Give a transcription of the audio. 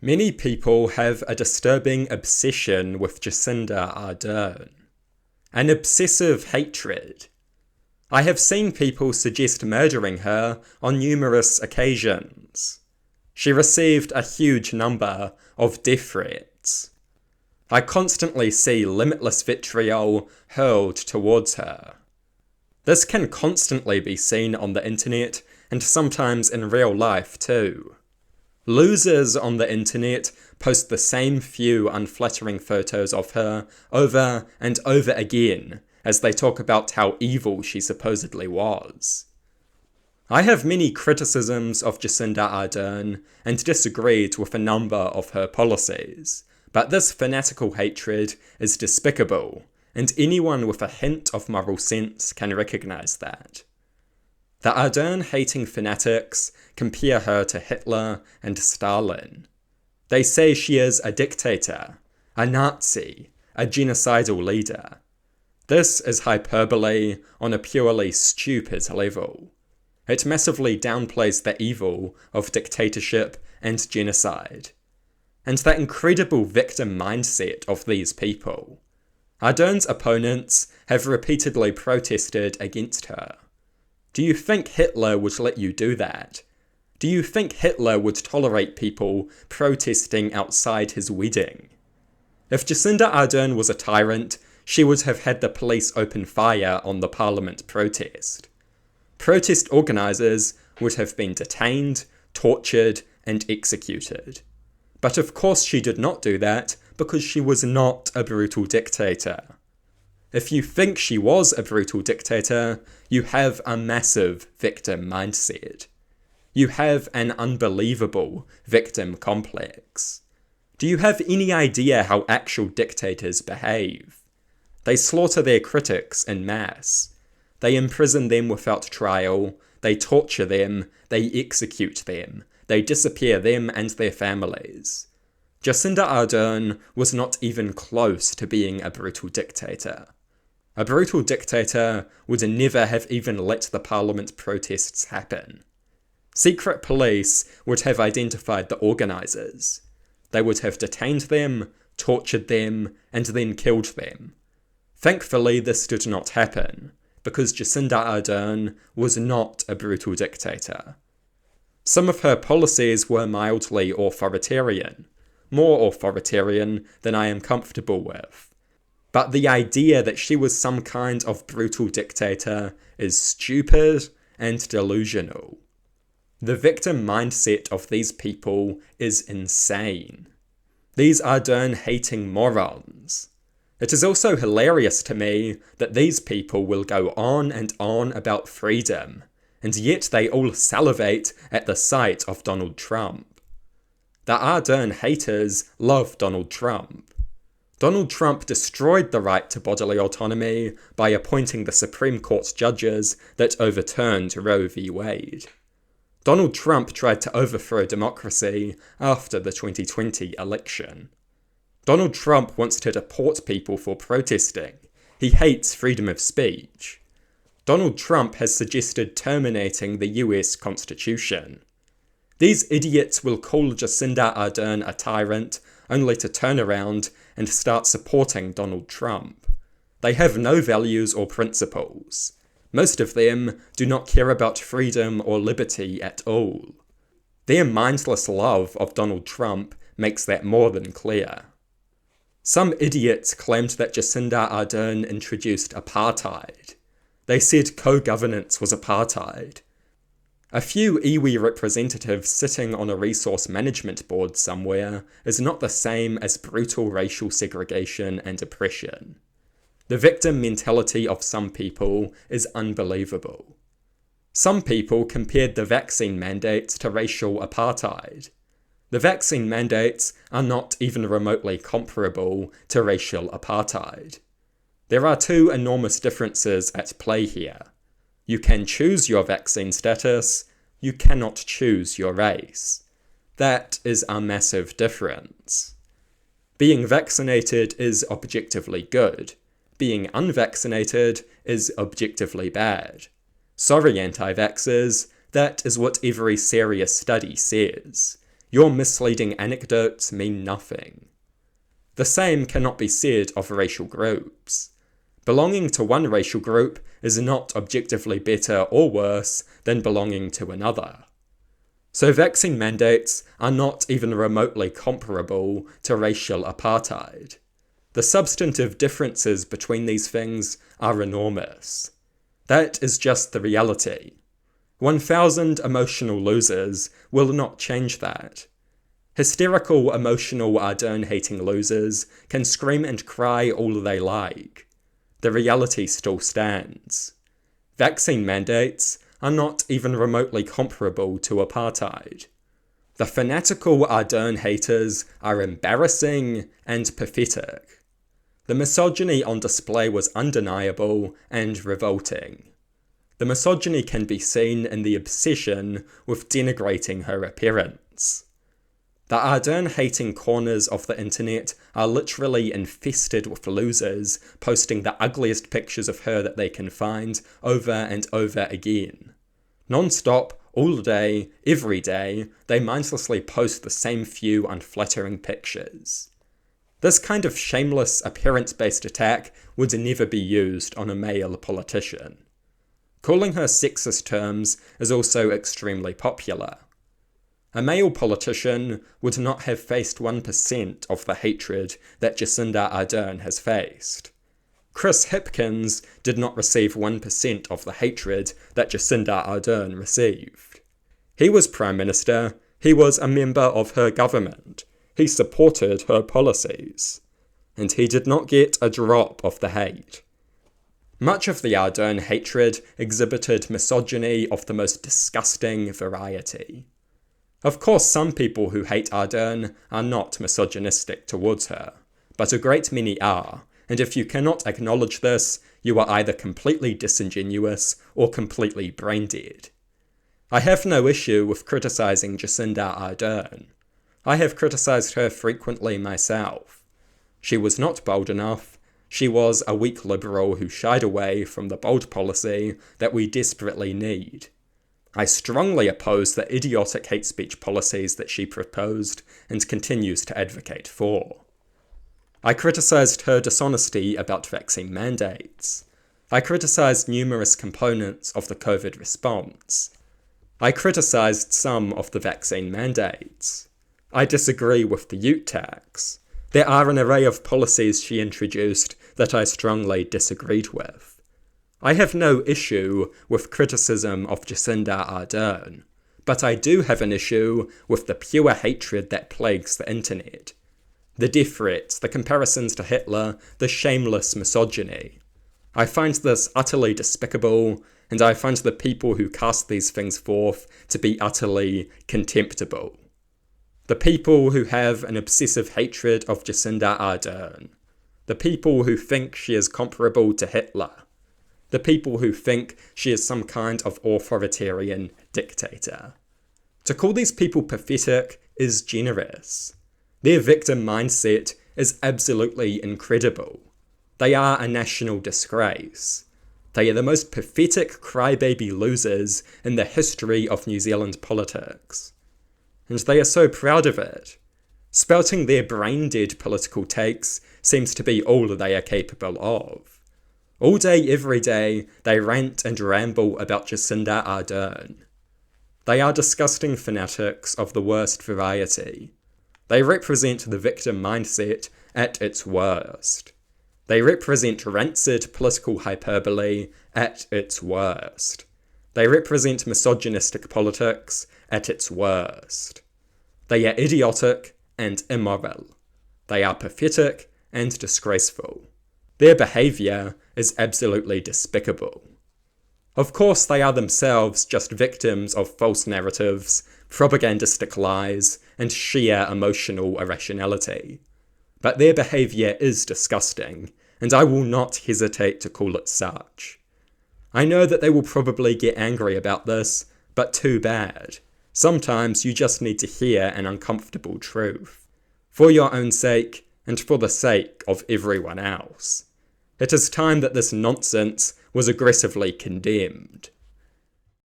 Many people have a disturbing obsession with Jacinda Ardern. An obsessive hatred. I have seen people suggest murdering her on numerous occasions. She received a huge number of death threats. I constantly see limitless vitriol hurled towards her. This can constantly be seen on the internet and sometimes in real life too. Losers on the internet post the same few unflattering photos of her over and over again as they talk about how evil she supposedly was. I have many criticisms of Jacinda Ardern and disagreed with a number of her policies, but this fanatical hatred is despicable, and anyone with a hint of moral sense can recognise that. The Ardern-hating fanatics compare her to Hitler and Stalin. They say she is a dictator, a Nazi, a genocidal leader. This is hyperbole on a purely stupid level. It massively downplays the evil of dictatorship and genocide, and the incredible victim mindset of these people. Ardern's opponents have repeatedly protested against her. Do you think Hitler would let you do that? Do you think Hitler would tolerate people protesting outside his wedding? If Jacinda Ardern was a tyrant, she would have had the police open fire on the parliament protest. Protest organisers would have been detained, tortured, and executed. But of course she did not do that because she was not a brutal dictator. If you think she was a brutal dictator, you have a massive victim mindset. You have an unbelievable victim complex. Do you have any idea how actual dictators behave? They slaughter their critics en masse. They imprison them without trial. They torture them. They execute them. They disappear them and their families. Jacinda Ardern was not even close to being a brutal dictator. A brutal dictator would never have even let the parliament protests happen. Secret police would have identified the organisers. They would have detained them, tortured them, and then killed them. Thankfully, this did not happen, because Jacinda Ardern was not a brutal dictator. Some of her policies were mildly authoritarian, more authoritarian than I am comfortable with. But the idea that she was some kind of brutal dictator is stupid and delusional. The victim mindset of these people is insane. These Ardern-hating morons. It is also hilarious to me that these people will go on and on about freedom, and yet they all salivate at the sight of Donald Trump. The Ardern haters love Donald Trump. Donald Trump destroyed the right to bodily autonomy by appointing the Supreme Court judges that overturned Roe v. Wade. Donald Trump tried to overthrow democracy after the 2020 election. Donald Trump wants to deport people for protesting. He hates freedom of speech. Donald Trump has suggested terminating the US Constitution. These idiots will call Jacinda Ardern a tyrant only to turn around and start supporting Donald Trump. They have no values or principles. Most of them do not care about freedom or liberty at all. Their mindless love of Donald Trump makes that more than clear. Some idiots claimed that Jacinda Ardern introduced apartheid. They said co-governance was apartheid. A few iwi representatives sitting on a resource management board somewhere is not the same as brutal racial segregation and oppression. The victim mentality of some people is unbelievable. Some people compared the vaccine mandates to racial apartheid. The vaccine mandates are not even remotely comparable to racial apartheid. There are two enormous differences at play here. You can choose your vaccine status, you cannot choose your race. That is a massive difference. Being vaccinated is objectively good. Being unvaccinated is objectively bad. Sorry, anti-vaxxers, that is what every serious study says. Your misleading anecdotes mean nothing. The same cannot be said of racial groups. Belonging to one racial group is not objectively better or worse than belonging to another. So vaccine mandates are not even remotely comparable to racial apartheid. The substantive differences between these things are enormous. That is just the reality. 1,000 emotional losers will not change that. Hysterical, emotional, Ardern-hating losers can scream and cry all they like. The reality still stands. Vaccine mandates are not even remotely comparable to apartheid. The fanatical Ardern haters are embarrassing and pathetic. The misogyny on display was undeniable and revolting. The misogyny can be seen in the obsession with denigrating her appearance. The Ardern-hating corners of the internet are literally infested with losers posting the ugliest pictures of her that they can find over and over again. Non-stop, all day, every day, they mindlessly post the same few unflattering pictures. This kind of shameless, appearance-based attack would never be used on a male politician. Calling her sexist terms is also extremely popular. A male politician would not have faced 1% of the hatred that Jacinda Ardern has faced. Chris Hipkins did not receive 1% of the hatred that Jacinda Ardern received. He was Prime Minister, he was a member of her government, he supported her policies, and he did not get a drop of the hate. Much of the Ardern hatred exhibited misogyny of the most disgusting variety. Of course, some people who hate Ardern are not misogynistic towards her, but a great many are, and if you cannot acknowledge this, you are either completely disingenuous or completely brain-dead. I have no issue with criticising Jacinda Ardern. I have criticised her frequently myself. She was not bold enough. She was a weak liberal who shied away from the bold policy that we desperately need. I strongly oppose the idiotic hate speech policies that she proposed and continues to advocate for. I criticised her dishonesty about vaccine mandates. I criticised numerous components of the COVID response. I criticised some of the vaccine mandates. I disagree with the ute tax. There are an array of policies she introduced that I strongly disagreed with. I have no issue with criticism of Jacinda Ardern, but I do have an issue with the pure hatred that plagues the internet. The death threats, the comparisons to Hitler, the shameless misogyny. I find this utterly despicable, and I find the people who cast these things forth to be utterly contemptible. The people who have an obsessive hatred of Jacinda Ardern. The people who think she is comparable to Hitler. The people who think she is some kind of authoritarian dictator. To call these people pathetic is generous. Their victim mindset is absolutely incredible. They are a national disgrace. They are the most pathetic crybaby losers in the history of New Zealand politics. And they are so proud of it. Spouting their brain-dead political takes seems to be all they are capable of. All day, every day, they rant and ramble about Jacinda Ardern. They are disgusting fanatics of the worst variety. They represent the victim mindset at its worst. They represent rancid political hyperbole at its worst. They represent misogynistic politics at its worst. They are idiotic and immoral. They are pathetic and disgraceful. Their behaviour is absolutely despicable. Of course, they are themselves just victims of false narratives, propagandistic lies, and sheer emotional irrationality. But their behaviour is disgusting, and I will not hesitate to call it such. I know that they will probably get angry about this, but too bad. Sometimes you just need to hear an uncomfortable truth. For your own sake, and for the sake of everyone else. It is time that this nonsense was aggressively condemned.